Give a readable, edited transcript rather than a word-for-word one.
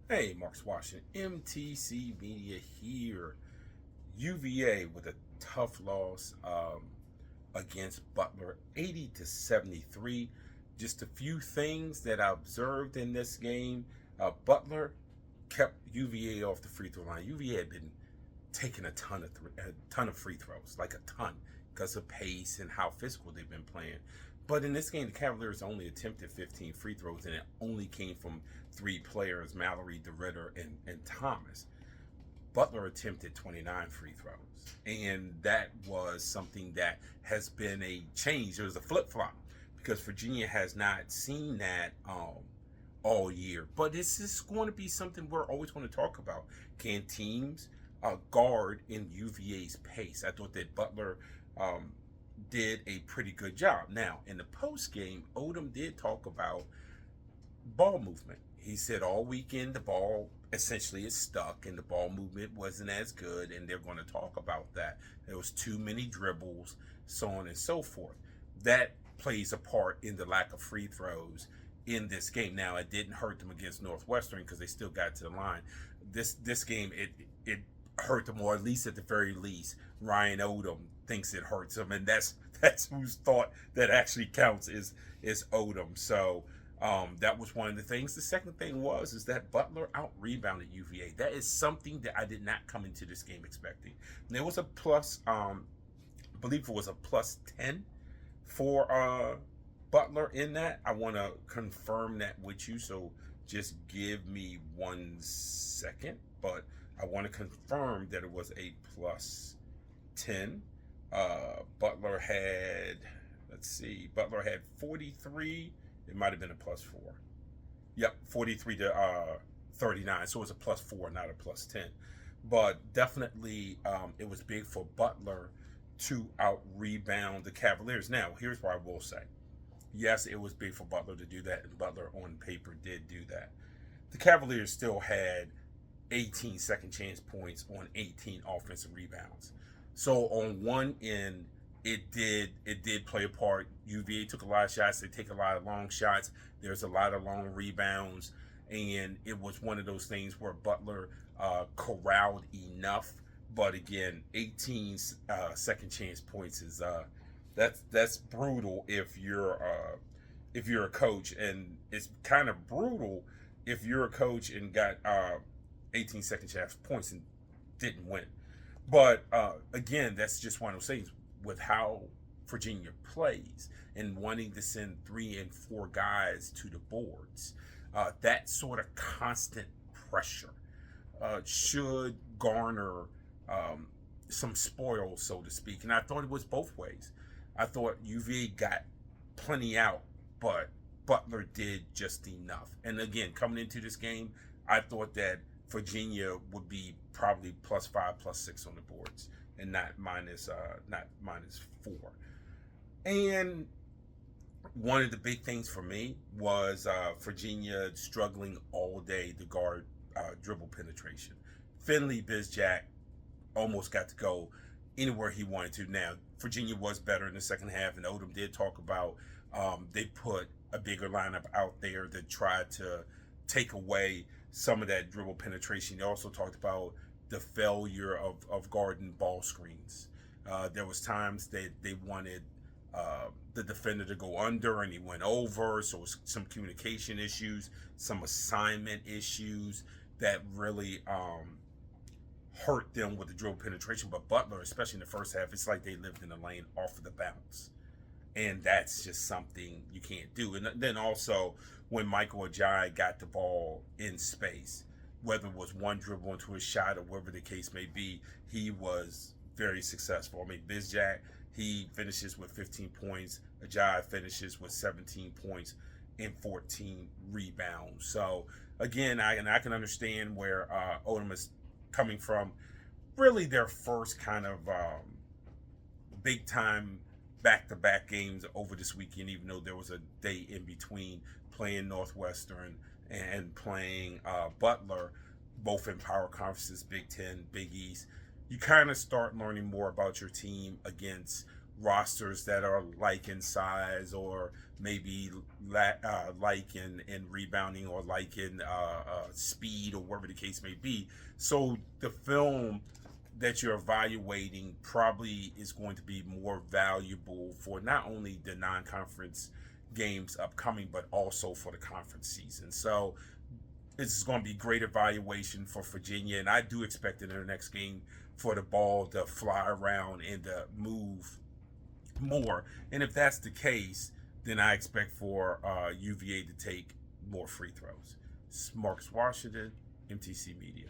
Hey, Marcus Washington, MTC Media here. UVA with a tough loss against Butler, 80-73. Just a few things that I observed in this game. Butler kept UVA off the free throw line. UVA had been taking a ton of free throws, like a ton, because of pace and how physical they've been playing. But in this game, the Cavaliers only attempted 15 free throws, and it only came from three players: Mallory, DeRitter, and Thomas. Butler attempted 29 free throws, and that was something that has been a change. It was a flip flop because Virginia has not seen that all year. But this is going to be something we're always going to talk about. Can teams guard in UVA's pace? I thought that Butler did a pretty good job. Now, in the post game, Odom did talk about ball movement. He said all weekend the ball essentially is stuck and the ball movement wasn't as good, and they're going to talk about that. There was too many dribbles, so on and so forth. That plays a part in the lack of free throws in this game. Now, it didn't hurt them against Northwestern because they still got to the line. This game it hurt them, or at least at the very least, Ryan Odom thinks it hurts him, and that's whose thought that actually counts is Odom. So that was one of the things. The second thing is that Butler out rebounded UVA. That is something that I did not come into this game expecting. And there was a plus, I believe it was a plus 10 for Butler in that. I want to confirm that with you, so just give me 1 second. But I want to confirm that it was a plus 10. Butler had, let's see, Butler had 43. It might have been a plus 4. Yep, 43 to 39. So it was a plus 4, not a plus 10. But definitely, it was big for Butler to out rebound the Cavaliers. Now, here's what I will say. Yes, it was big for Butler to do that, and Butler on paper did do that. The Cavaliers still had 18 second chance points on 18 offensive rebounds. So on one end, it did play a part. UVA took a lot of shots. They take a lot of long shots. There's a lot of long rebounds, and it was one of those things where Butler corralled enough. But again, 18 second chance points is that's brutal if you're a coach, and it's kind of brutal if you're a coach and got 18 second chance points and didn't win. But again, that's just one of those things with how Virginia plays and wanting to send 3 and 4 guys to the boards. That sort of constant pressure should garner some spoils, so to speak. And I thought it was both ways. I thought UVA got plenty out, but Butler did just enough. And again, coming into this game, I thought that Virginia would be probably +5, +6 on the boards, and not -4. And one of the big things for me was Virginia struggling all day to guard dribble penetration. Finley Bizjack almost got to go anywhere he wanted to. Now, Virginia was better in the second half, and Odom did talk about they put a bigger lineup out there to try to take away some of that dribble penetration. They also talked about the failure of guarding ball screens. There was times that they wanted the defender to go under, and he went over. So it was some communication issues, some assignment issues that really hurt them with the dribble penetration. But Butler, especially in the first half, it's like they lived in the lane off of the bounce. And that's just something you can't do. And then also, when Michael Ajayi got the ball in space, whether it was one dribble into a shot or whatever the case may be, he was very successful. I mean, Bizjack, he finishes with 15 points. Ajayi finishes with 17 points and 14 rebounds. So, again, I can understand where Odom is coming from. Really their first kind of big-time back-to-back games over this weekend, even though there was a day in between playing Northwestern and playing Butler, both in power conferences, Big Ten, Big East. You kind of start learning more about your team against rosters that are like in size, or maybe like in rebounding, or like in speed, or whatever the case may be. So the film that you're evaluating probably is going to be more valuable for not only the non-conference games upcoming, but also for the conference season. So it's going to be great evaluation for Virginia, and I do expect in their next game for the ball to fly around and to move more. And if that's the case, then I expect for UVA to take more free throws. Marcus Washington, MTC Media.